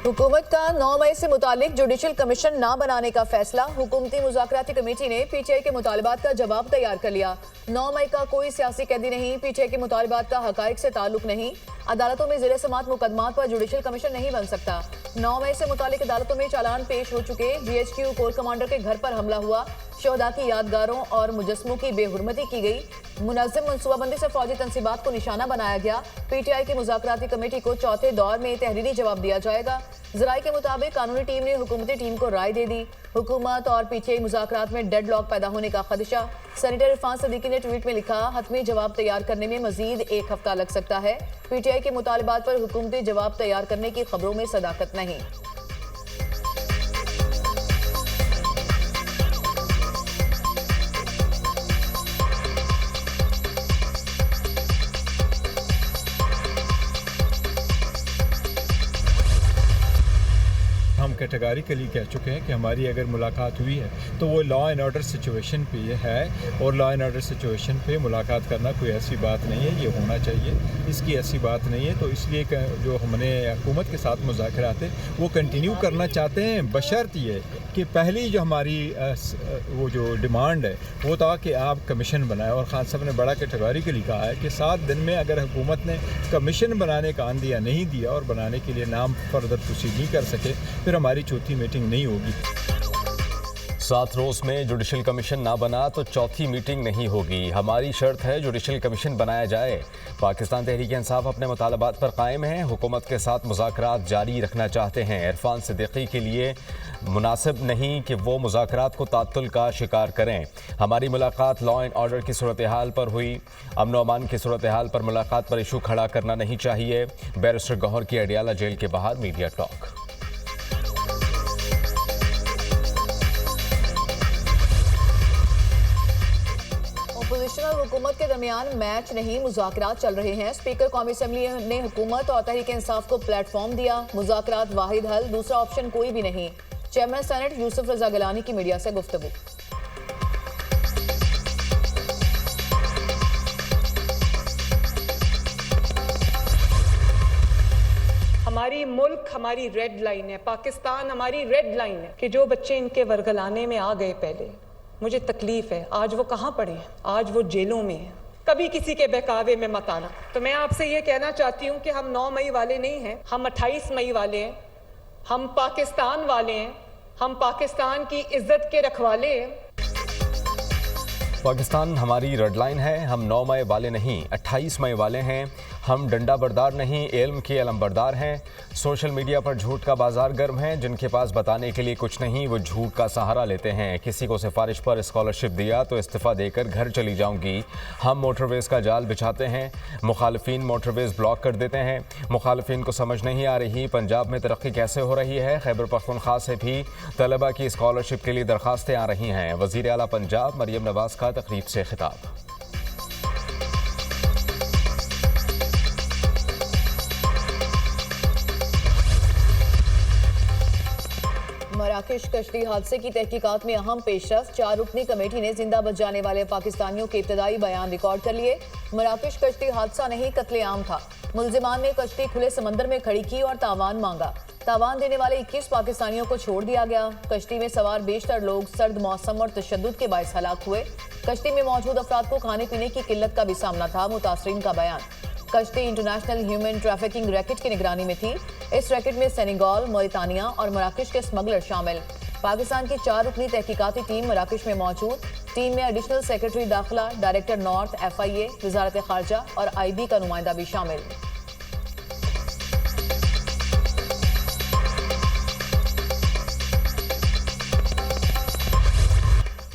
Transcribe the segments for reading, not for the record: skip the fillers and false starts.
हुकूमत का 9 मई से मुतालिक जुडिशल कमीशन ना बनाने का फैसला। हुकूमती मुज़ाकराती कमेटी ने पीटीआई के मुतालबात का जवाब तैयार कर लिया। 9 मई का कोई सियासी कैदी नहीं, पीटीआई के मुतालबात का हकाइक से ताल्लुक नहीं। अदालतों में ज़ेर समात मुकदमात पर जुडिशल कमीशन नहीं बन सकता। 9 मई से मुतालिक अदालतों में चालान पेश हो चुके। GHQ कोर कमांडर के घर पर हमला हुआ। शहदा की यादगारों और मुजस्मों की बेहुरमती की गई। मुनज़्ज़म मनसूबाबंदी से फौजी तनसीबात को निशाना बनाया गया। पीटीआई की मुज़ाकराती कमेटी को चौथे दौर में तहरीरी जवाब दिया जाएगा। ज़राए के मुताबिक कानूनी टीम ने हुकूमती टीम को राय दे दी। हुकूमत और पीटीआई मुज़ाकरात में डेडलॉक पैदा होने का खदशा। सेनेटर इरफान सदीकी ने ट्वीट में लिखा, हतमी जवाब तैयार करने में मजीद 1 हफ्ता लग सकता है। पीटीआई के मुतालबात पर हुकूमती जवाब तैयार करने की खबरों में सदाकत नहीं। हम कैटेगरिकली कह चुके हैं कि हमारी अगर मुलाकात हुई है तो वो लॉ एंड ऑर्डर सिचुएशन पे है, और लॉ एंड ऑर्डर सिचुएशन पे मुलाकात करना कोई ऐसी बात नहीं है, ये होना चाहिए, इसकी ऐसी बात नहीं है। तो इसलिए जो हमने हुकूमत के साथ मुज़ाकरात है वो कंटिन्यू करना चाहते हैं, बशर्त ये कि पहली जो हमारी वो जो डिमांड है वो था कि आप कमीशन बनाए, और खान साहब ने बड़ा कैटेगरिकली कहा है कि 7 दिन में अगर हुकूमत ने कमीशन बनाने का आंदिया नहीं दिया और बनाने के लिए नाम फर्दर प्रोसीड नहीं कर सके, फिर हमारी चौथी मीटिंग नहीं होगी। 7 रोज़ में जुडिशल कमीशन ना बना तो चौथी मीटिंग नहीं होगी। हमारी शर्त है जुडिशल कमीशन बनाया जाए। पाकिस्तान तहरीक इंसाफ अपने मुतालबात पर कायम है, हुकूमत के साथ मुज़ाकरात जारी रखना चाहते हैं। इरफान सिद्दीकी के लिए मुनासिब नहीं कि वो मुज़ाकरात को तात्तुल का शिकार करें। हमारी मुलाकात लॉ एंड ऑर्डर की सूरत हाल पर हुई, अमन व अमान की सूरत हाल पर मुलाकात पर इशू खड़ा करना नहीं चाहिए। बैरिस्टर गौहर की अडियाला जेल के बाहर मीडिया टॉक। अपोजिशन और हुकूमत के दरमियान मैच नहीं, मुज़ाकरात चल रहे हैं। स्पीकर कौमी असम्बली ने हुकूमत और तहरीक इंसाफ को प्लेटफॉर्म दिया। मुज़ाकरात वाहिद हल, दूसरा ऑप्शन कोई भी नहीं। चेयरमैन सेनेट यूसुफ रजा गिलानी की मीडिया से गुफ्तगू। हमारी मुल्क हमारी रेड लाइन है, पाकिस्तान हमारी रेड लाइन है कि जो बच्चे इनके वरगलाने में आ गए पहले, मुझे तकलीफ है। आज वो कहाँ पड़े हैं? आज वो जेलों में हैं। कभी किसी के बहकावे में मत आना। तो मैं आपसे ये कहना चाहती हूँ कि हम 9 मई वाले नहीं हैं, हम 28 मई वाले हैं, हम पाकिस्तान वाले हैं, हम पाकिस्तान की इज्जत के रखवाले हैं। पाकिस्तान हमारी रेड लाइन है, हम 9 मई वाले नहीं 28 मई वाले हैं। हम डंडा बरदार नहीं, इल्म के अलमबरदार हैं। सोशल मीडिया पर झूठ का बाजार गर्म है, जिनके पास बताने के लिए कुछ नहीं वो झूठ का सहारा लेते हैं। किसी को सिफारिश पर स्कॉलरशिप दिया तो इस्तीफ़ा देकर घर चली जाऊंगी। हम मोटरवेज़ का जाल बिछाते हैं, मुखालिफिन मोटरवेज़ ब्लॉक कर देते हैं। मुखालिफिन को समझ नहीं आ रही पंजाब में तरक्की कैसे हो रही है। खैबर पख्तूनख्वा से भी तलबा की स्कॉलरशिप के लिए दरख्वास्तें आ रही हैं। वज़ीर आला पंजाब मरियम नवाज़ का तकरीब से खिताब। मराकश कश्ती हादसे की तहकीकात में अहम पेशरफ। 4 रुकनी कमेटी ने जिंदा बच जाने वाले पाकिस्तानियों के इब्तदाई बयान रिकॉर्ड कर लिए। मराकश कश्ती हादसा नहीं, कत्लेआम था। मुल्जिमान ने कश्ती खुले समंदर में खड़ी की और तावान मांगा। तावान देने वाले 21 पाकिस्तानियों को छोड़ दिया गया। कश्ती में सवार बेशतर लोग सर्द मौसम और तशद्दुद के बायस हलाक हुए। कश्ती में मौजूद अफराद को खाने पीने की किल्लत का भी सामना था। मुतासरीन का बयान, कश्ती इंटरनेशनल ह्यूमन ट्रैफिकिंग रैकेट की निगरानी में थी। इस रैकेट में सेनेगल, मौरितानिया और मराकश के स्मगलर शामिल। पाकिस्तान की 4 रुकनी तहकीकाती टीम मराकश में मौजूद। टीम में एडिशनल सेक्रेटरी दाखिला, डायरेक्टर नॉर्थ, FIA, वजारत खारजा और IB का नुमाइंदा भी शामिल।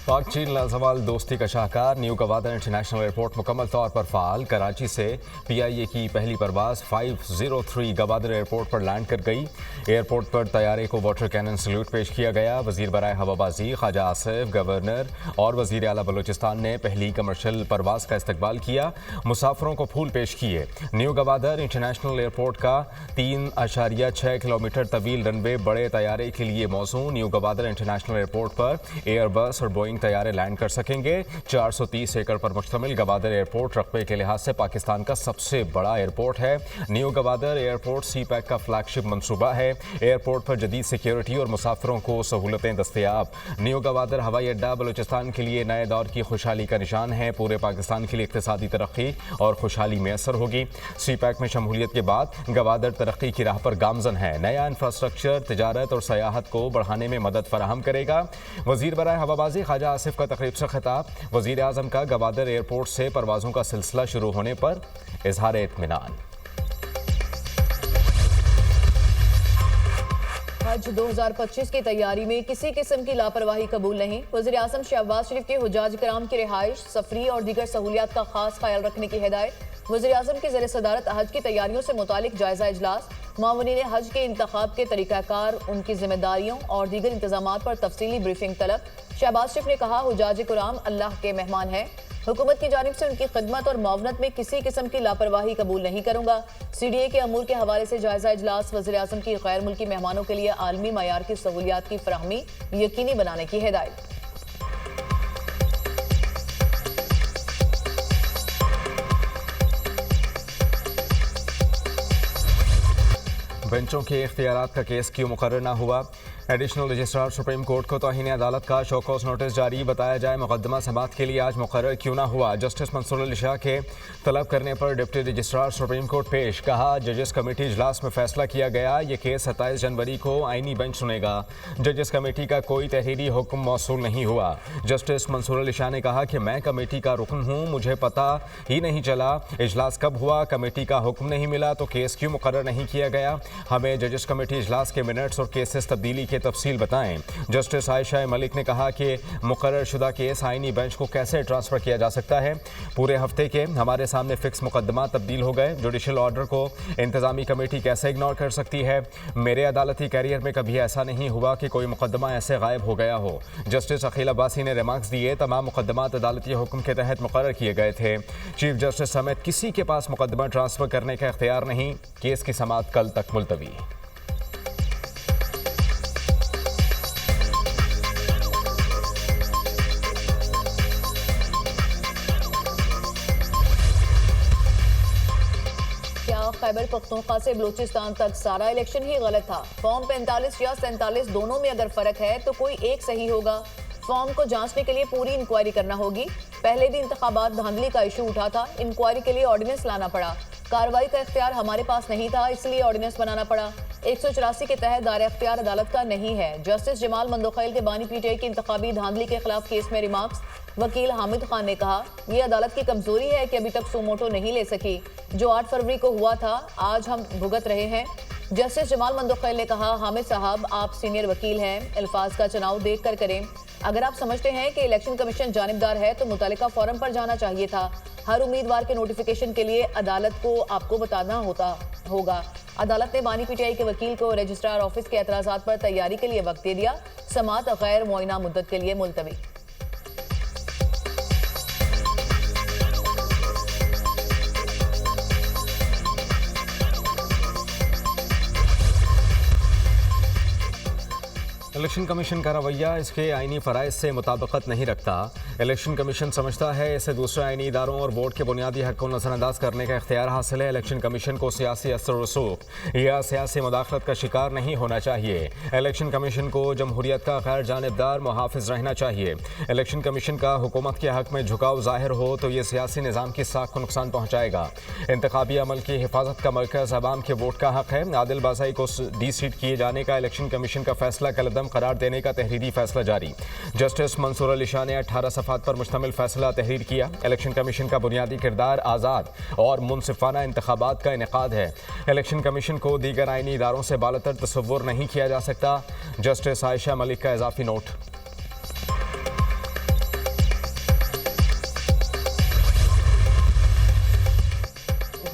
पाक चीन लाजवाल दोस्ती का शाहकार। न्यू गवादर इंटरनेशनल एयरपोर्ट मुकम्मल तौर पर फ़ाल। कराची से PIA की पहली परवाज़ 503 गवादर एयरपोर्ट पर लैंड कर गई। एयरपोर्ट पर तैयारे को वाटर कैनन सल्यूट पेश किया गया। वज़ीर बराए हवाबाजी ख्वाजा आसिफ, गवर्नर और वज़ीर आला बलूचिस्तान ने पहली कमर्शियल परवाज़ का इस्तकबाल किया। मुसाफिरों को फूल पेश किए। न्यू गवादर इंटरनेशनल एयरपोर्ट का 3.6 किलोमीटर तवील रनवे बड़े तैयारे के लिए मौजूद। न्यू गवादर इंटरनेशनल एयरपोर्ट पर एयरबस और बोइंग बोइंग तैयारे लैंड कर सकेंगे। 430 एकड़ पर मुश्तमिल गवादर एयरपोर्ट रकबे के लिहाज से पाकिस्तान का सबसे बड़ा एयरपोर्ट है। न्यू गवादर एयरपोर्ट CPAC का फ्लैगशिप मंसूबा है। एयरपोर्ट पर जदीद सिक्योरिटी और मुसाफिरों को सहूलतें दस्तयाब। न्यू गवादर हवाई अड्डा बलूचिस्तान के लिए नए दौर की खुशहाली का निशान है। पूरे पाकिस्तान के लिए इक्तिसादी तरक्की और खुशहाली मैसर होगी। CPAC में शमूलियत के बाद गवादर तरक्की की राह पर गामजन है। नया इंफ्रास्ट्रक्चर तिजारत और सयाहत को बढ़ाने में मदद फराहम करेगा। वजीर बराए हवाबाजी ख्वाजा आसिफ का तकरीब से खिताब। वजीर आजम का गवादर एयरपोर्ट से परवाजों का सिलसिला शुरू होने पर इजहार इत्मीनान। हज 2025 की तैयारी में किसी किस्म की लापरवाही कबूल नहीं। वज़ीर आज़म शहबाज शरीफ के हुज्जाज कराम की रिहाइश, सफरी और दीगर सहूलियात का खास ख्याल रखने की हिदायत। वज़ीर आज़म की ज़ेर सदारत हज की तैयारियों से मुतालिक जायजा इजलास। मावनीन हज के इंतखाब के तरीक़ाकार, उनकी जिम्मेदारियों और दीगर इंतजामात पर तफसीली ब्रीफिंग तलब। शहबाज शरीफ ने कहा, हुज्जाज कराम अल्लाह के मेहमान हैं। हुकूमत की जानिब से उनकी खिदमत और मुआवनत में किसी किस्म की लापरवाही कबूल नहीं करूंगा। CDA के अमूर के हवाले से जायजा इजलास। वज़ीर आज़म की गैर मुल्की मेहमानों के लिए आलमी मयार की सहूलियात की फराहमी यकीनी बनाने की हिदायत। बेंचों के इख्तियारात का केस क्यों मुकर्रर न हुआ? एडिशनल रजिस्ट्रार सुप्रीम कोर्ट को तौहीन अदालत का शोकॉज नोटिस जारी। बताया जाए मुकदमा समाअत के लिए आज मुकर्रर क्यों न हुआ। जस्टिस मंसूर अली शाह के तलब करने पर डिप्टी रजिस्ट्रार सुप्रीम कोर्ट पेश। कहा, जजेस कमेटी इजलास में फैसला किया गया, ये केस 27 जनवरी को आईनी बेंच सुनेगा। जजेस कमेटी का कोई तहरीरी हुक्म मौसूल नहीं हुआ। जस्टिस मंसूर अली शाह ने कहा कि मैं कमेटी का रुकन हूँ, मुझे पता ही नहीं चला इजलास कब हुआ, कमेटी का हुक्म नहीं मिला तो केस क्यों मुकर्रर नहीं किया गया। हमें जजेस कमेटी इजलास के मिनट्स और केसेस तब्दीली के तफसील बताएं। जस्टिस आयशा मलिक ने कहा कि मुकर्रर शुदा केस आईनी बेंच को कैसे ट्रांसफ़र किया जा सकता है। पूरे हफ्ते के हमारे सामने फिक्स मुकदमा तब्दील हो गए, जुडिशल ऑर्डर को इंतजामी कमेटी कैसे इग्नोर कर सकती है। मेरे अदालती कैरियर में कभी ऐसा नहीं हुआ कि कोई मुकदमा ऐसे गायब हो गया हो। जस्टिस अखिल अब्बासी ने रिमार्क्स दिए, तमाम मुकदमात अदालती हुक्म के तहत मुकर्रर किए गए थे। चीफ जस्टिस समेत किसी के पास मुकदमा ट्रांसफ़र करने का इख्तियार नहीं। केस की समाअत कल तक मुलतवी। खैबर पख्तूनख्वा से बलूचिस्तान तक सारा इलेक्शन ही गलत था। फॉर्म 45 या 47 दोनों में अगर फर्क है तो कोई एक सही होगा। फॉर्म को जांचने के लिए पूरी इंक्वायरी करना होगी। पहले भी इंतखाबात धांधली का इशू उठा था, इंक्वायरी के लिए ऑर्डिनेंस लाना पड़ा। कार्रवाई का इख्तियार हमारे पास नहीं था, इसलिए ऑर्डिनेंस बनाना पड़ा। 184 के तहत दायरा इख्तियार अदालत का नहीं है। जस्टिस जमाल मंदोखैल के बानी PTI की इंतखाबी धांधली के खिलाफ केस में रिमार्क्स। वकील हामिद खान ने कहा, यह अदालत की कमजोरी है कि अभी तक सुमोटो नहीं ले सकी। जो 8 फरवरी को हुआ था आज हम भुगत रहे हैं। जस्टिस जमाल मंदोखैल ने कहा, हामिद साहब आप सीनियर वकील हैं, अल्फाज का चुनाव देख कर करें। अगर आप समझते हैं कि इलेक्शन कमीशन जानिबदार है तो मुतल्लिका फोरम पर जाना चाहिए था। हर उम्मीदवार के नोटिफिकेशन के लिए अदालत को आपको बताना होगा। अदालत ने बानी PTI के वकील को रजिस्ट्रार ऑफिस के एतराजात पर तैयारी के लिए वक्त दे दिया। समाअत गैर मुआयना मुद्दत के लिए मुलतवी। इलेक्शन कमीशन का रवैया इसके आईनी फ़राइज़ से मुताबिकत नहीं रखता। इलेक्शन कमीशन समझता है इसे दूसरे आईनी इदारों और वोट के बुनियादी हक़ को नज़रअंदाज करने का इख्तियार हासिल है। इलेक्शन कमीशन को सियासी असर रसूख या सियासी मुदाखलत का शिकार नहीं होना चाहिए। इलेक्शन कमीशन को जमहूरियत का गैर जानिबदार मुहाफ़िज़ रहना चाहिए। इलेक्शन कमीशन का हुकूमत के हक़ में झुकाव ज़ाहिर हो तो ये सियासी निज़ाम की साख को नुकसान पहुँचाएगा। इंतखाबी अमल की हिफाजत का मरकज़ अवाम के वोट का हक़ है। आदिल बाज़ाई को डी-सीट किए जाने का इलेक्शन कमीशन का फैसला कलदम करार देने का तहरीरी फैसला जारी। जस्टिस मंसूर अली शाह ने 18 सफ़ात पर मुश्तमिल फैसला तहरीर किया। इलेक्शन कमीशन का बुनियादी किरदार आज़ाद और मुनसिफाना इंतखाबात का इनेकाद है। इलेक्शन कमीशन को दीगर आईनी इदारों से बालतर तसव्वुर नहीं किया जा सकता। जस्टिस आयशा मलिक का इजाफी नोट।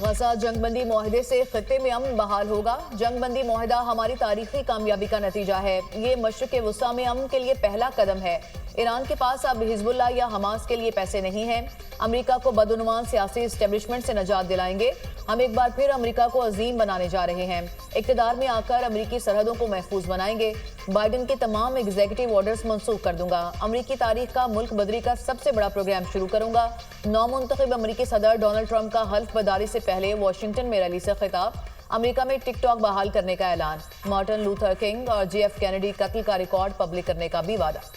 गजा जंगबंदी मुआहदे से खित्ते में अमन बहाल होगा। जंगबंदी मुआहदा हमारी तारीखी कामयाबी का नतीजा है। ये मशरिक़ वुस्ता में अमन के लिए पहला कदम है। ईरान के पास अब हिजबुल्लाह या हमास के लिए पैसे नहीं हैं। अमेरिका को बदउनवान सियासी एस्टेब्लिशमेंट से निजात दिलाएंगे। हम एक बार फिर अमेरिका को अजीम बनाने जा रहे हैं। इक़्तिदार में आकर अमेरिकी सरहदों को महफूज बनाएंगे। बाइडन के तमाम एग्जीक्यूटिव ऑर्डर्स मंसूख कर दूंगा। अमरीकी तारीख का मुल्क बदरी का सबसे बड़ा प्रोग्राम शुरू करूंगा। नौमुंतखब अमरीकी सदर डोनाल्ड ट्रंप का हल्फ बर्दारी से पहले वाशिंगटन में रैली से खिताब। अमेरिका में टिकटॉक बहाल करने का ऐलान। मार्टिन लूथर किंग और JF कैनेडी कत्ल का रिकॉर्ड पब्लिक करने का भी वादा।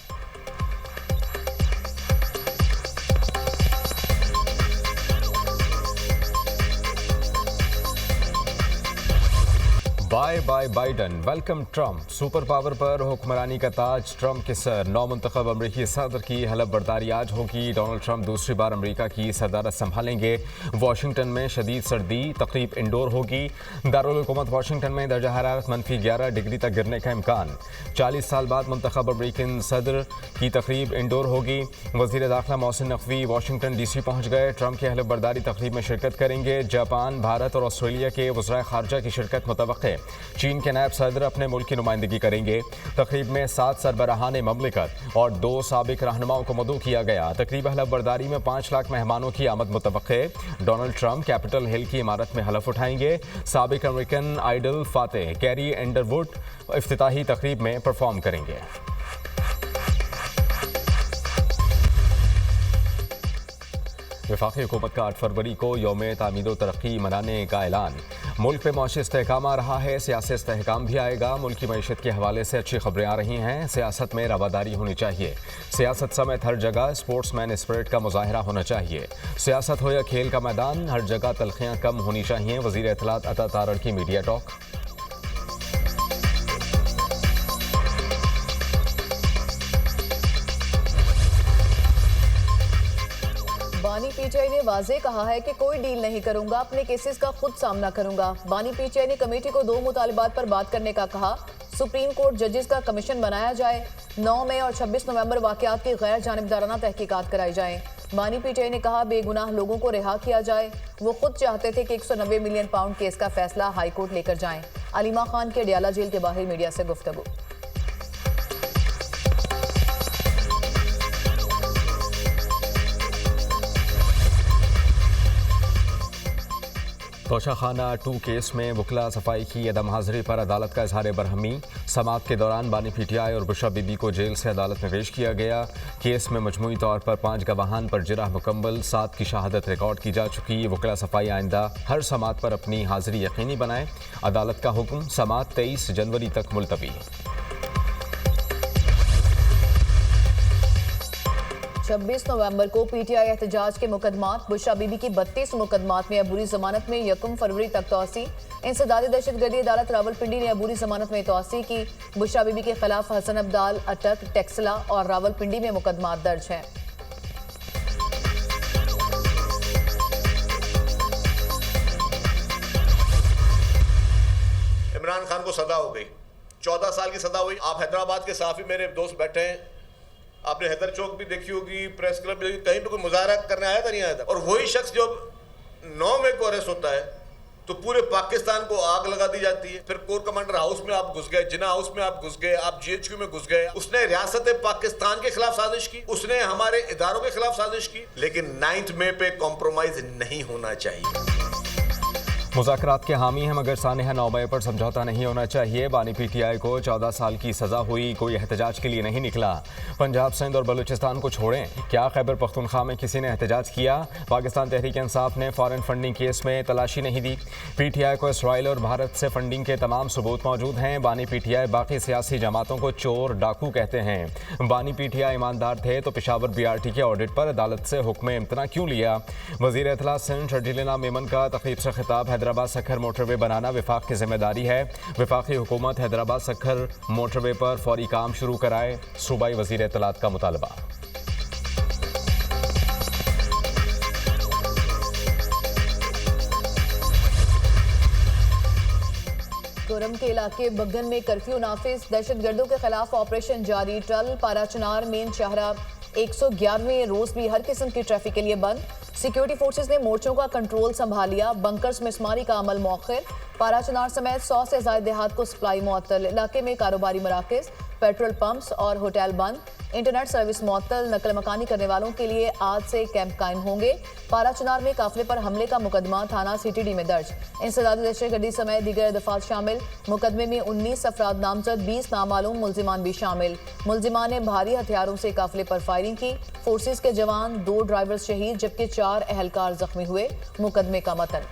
Bye bye Biden, welcome Trump. Super power पर हुक्मरानी का ताज ट्रंप के सर। नौमुंतखब अमरीकी सदर की हलफ बर्दारी आज होगी। डोनाल्ड ट्रंप दूसरी बार अमरीका की सदारत संभालेंगे। वाशिंगटन में शदीद सर्दी, तकरीब इंडोर होगी। दारुल हुकूमत वाशिंगटन में दर्जा हरारत -11 डिग्री तक गिरने का इम्कान। 40 साल बाद मुंतखब अमरीकन सदर की तकरीब इंडोर होगी। वज़ीर दाखिला मोहसिन नकवी वाशिंगटन DC पहुँच गए। ट्रंप की हलफ बर्दारी तकरीब में शिरकत करेंगे। जापान, भारत और ऑस्ट्रेलिया के वज़राए खारजा की शिरकत मुतवक्के। चीन के नायब सदर अपने मुल्क की नुमाइंदगी करेंगे। तकरीब में 7 सरबराहान ममलिकत और 2 साबिक रहनुमाओं को मदऊ किया गया। तकरीब हलफ बर्दारी में 5 लाख मेहमानों की आमद मुतवक्के। डोनाल्ड ट्रंप कैपिटल हिल की इमारत में हलफ उठाएंगे। साबिक अमेरिकन आइडल फातेह कैरी एंडरवुड इफ्तिताही तकरीब में परफॉर्म करेंगे। वफाकी हुकूमत का 8 फरवरी को यौम तामीर तरक्की मनाने का ऐलान। मुल्क में मौशी इस्तेहकाम आ रहा है, सियासी इस्तेहकाम भी आएगा। मुल्क की मईशत के हवाले से अच्छी खबरें आ रही हैं। सियासत में रवादारी होनी चाहिए। सियासत समेत हर जगह स्पोर्ट्समैन स्पिरिट का मुजाहरा होना चाहिए। सियासत हो या खेल का मैदान, हर जगह तलखियाँ कम होनी चाहिए। वज़ीर इत्तलात अता तारड़ की मीडिया टॉक। बानी PTI ने वाजे कहा है कि कोई डील नहीं करूंगा, अपने केसेस का खुद सामना करूंगा। बानी PTI ने कमेटी को 2 मुतालिबात पर बात करने का कहा। सुप्रीम कोर्ट जजेस का कमीशन बनाया जाए। 9 मई और 26 नवंबर वाकयात की गैर जानिबदाराना तहकीकात कराई जाए। बानी PTI ने कहा बेगुनाह लोगों को रिहा किया जाए। वो खुद चाहते थे कि 190 मिलियन पाउंड केस का फैसला हाई कोर्ट लेकर जाएं। अलीमा खान के अडियाला जेल के बाहर मीडिया से गुफ्तगू। तोशाखाना 2 केस में वकला सफाई की अदम हाजिरी पर अदालत का इजहार बरहमी। समाअत के दौरान बानी PTI और बुशरा बीबी को जेल से अदालत में पेश किया गया। केस में मजमूई तौर पर 5 गवाहान पर जिरह मुकम्मल, 7 की शहादत रिकॉर्ड की जा चुकी। वकला सफाई आइंदा हर समाअत पर अपनी हाजिरी यकीनी बनाए। अदालत का हुक्म, समाअत 23 जनवरी तक मुलतवी। 26 नवंबर को PTI एहतजाज के मुकदमात। बुशरा बीबी की 32 मुकदमात में अबूरी जमानत में 1 फरवरी तक तोसी। इंसदादी दहशतगर्दी अदालत रावलपिंडी ने अबूरी जमानत में तोसी की। बुशरा बीबी के खिलाफ हसन अब्दाल, अटक, टेक्सला और रावलपिंडी में मुकदमात दर्ज हैं। इमरान खान को सजा हो गई, 14 साल की सजा हुई। आप हैदराबाद के साफी मेरे दोस्त बैठे हैं, आपने हैदर चौक भी देखी होगी, प्रेस क्लब भी, कहीं पे कोई मुजाहरा करने आया था नहीं आया था। और वही शख्स जब 9 मई को अरेस्ट होता है तो पूरे पाकिस्तान को आग लगा दी जाती है। फिर कोर कमांडर हाउस में आप घुस गए, जिना हाउस में आप घुस गए, आप GHQ में घुस गए। उसने रियासत पाकिस्तान के खिलाफ साजिश की, उसने हमारे इदारों के खिलाफ साजिश की। लेकिन 9 मई पे कॉम्प्रोमाइज नहीं होना चाहिए। मुज़ाकरात के हामी हैं मगर सानिहा 9 मई पर समझौता नहीं होना चाहिए। बानी PTI को 14 साल की सज़ा हुई, कोई एहतजाज के लिए नहीं निकला। पंजाब, सिंध और बलूचिस्तान को छोड़ें, क्या खैबर पख्तूनख्वा में किसी ने एहतजाज किया? पाकिस्तान तहरीक इंसाफ ने फॉरेन फंडिंग केस में तलाशी नहीं दी। PTI को इसराइल और भारत से फंडिंग के तमाम सबूत मौजूद हैं। बानी PTI बाकी सियासी जमातों को चोर डाकू कहते हैं। बानी PTI ईमानदार थे तो पेशावर BRT के ऑडिट पर अदालत से हुक्म इम्तना क्यों लिया? वज़ीर इत्तलात सिंध शर्जीला मेमन का तकरीब से खिताब। हैदराबाद सखर मोटरवे बनाना वफाक की जिम्मेदारी है। वफाकी हुकूमत हैदराबाद सखर मोटरवे पर फौरी काम शुरू कराए। सूबाई वज़ीर इत्तलात का मुतालबा। कोरम के इलाके बगन में कर्फ्यू नाफिज। दहशतगर्दों के खिलाफ ऑपरेशन जारी। टल, पाराचनार, मेन शाहरा 111वें रोज भी हर किस्म की ट्रैफिक के लिए बंद। सिक्योरिटी फोर्सेस ने मोर्चों का कंट्रोल संभालिया। बंकर्स में स्मारी का अमल मौखिर। पाराचनार समेत 100 से ज्यादा देहात को सप्लाई मुअत्तल। इलाके में कारोबारी मराकज। पेट्रोल पंप्स और होटल बंद, इंटरनेट सर्विस मअतल, नकल मकानी करने वालों के लिए आज से कैंप कायम होंगे। पारा चुनार में काफिले पर हमले का मुकदमा थाना सीटीडी में दर्ज, इंसदादी दहशतगर्दी समेत दीगर दफात शामिल। मुकदमे में 19 अफराद नामजद, 20 नामालूम मुल्जिमान भी शामिल। मुल्जिमान ने भारी हथियारों से काफिले पर फायरिंग की। फोर्सेस के जवान 2 ड्राइवर शहीद जबकि 4 अहलकार जख्मी हुए। मुकदमे का मतन।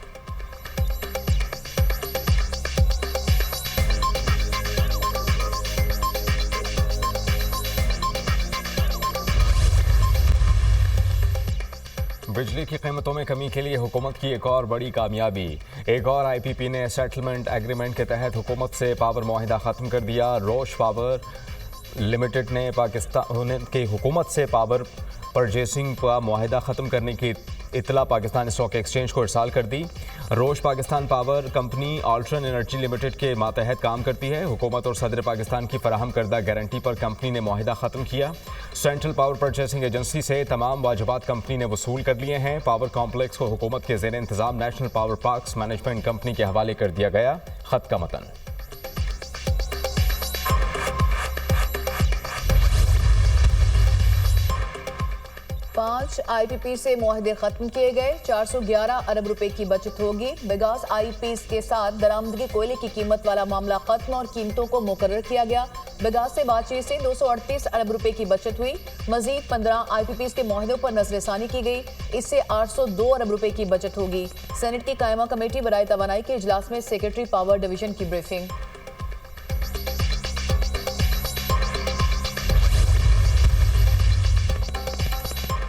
बिजली की कीमतों में कमी के लिए हुकूमत की एक और बड़ी कामयाबी। एक और आईपीपी ने सेटलमेंट एग्रीमेंट के तहत हुकूमत से पावर मुआहिदा ख़त्म कर दिया। रोश पावर लिमिटेड ने पाकिस्तान की हुकूमत से पावर परचेसिंग का मुआहिदा ख़त्म करने की इतला पाकिस्तान स्टॉक एक्सचेंज को इरसाल कर दी। Rousch Pakistan power company Altern energy limited के मातहत काम करती है। हुकूमत और सदर पाकिस्तान की फराहम करदा गारंटी पर कंपनी ने मुआहिदा ख़त्म किया। सेंट्रल पावर परचेसिंग एजेंसी से तमाम वाजिबात कंपनी ने वसूल कर लिए हैं। पावर कॉम्प्लेक्स को हुकूमत के ज़ेर इंतज़ाम national power parks management company के हवाले कर दिया गया। ख़त का मतन। 5 आईपीपी से मुआहदे खत्म किए गए। 411 अरब रुपए की बचत होगी। बिगास आईपीस के साथ दरामदगी कोयले की कीमत वाला मामला खत्म और कीमतों को मुकर्रर किया गया। बिगास से बातचीत से 238 अरब रुपए की बचत हुई। मजीद 15 आईपीपीस के मुआहदों पर नजरसानी की गई। इससे 802 अरब रुपए की बचत होगी। सेनेट की कायमा कमेटी बराए तवानाई के इजलास में सेक्रेटरी पावर डिवीजन की ब्रीफिंग।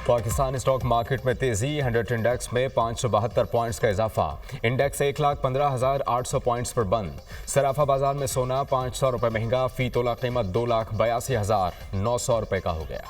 पाकिस्तान स्टॉक मार्केट में तेजी। 100 इंडेक्स में 572 पॉइंट्स का इजाफा। इंडेक्स 1,15,800 पॉइंट्स पर बंद। सराफा बाजार में सोना 500 रुपये महंगा, फी तोला कीमत 2,82,900 रुपये का हो गया।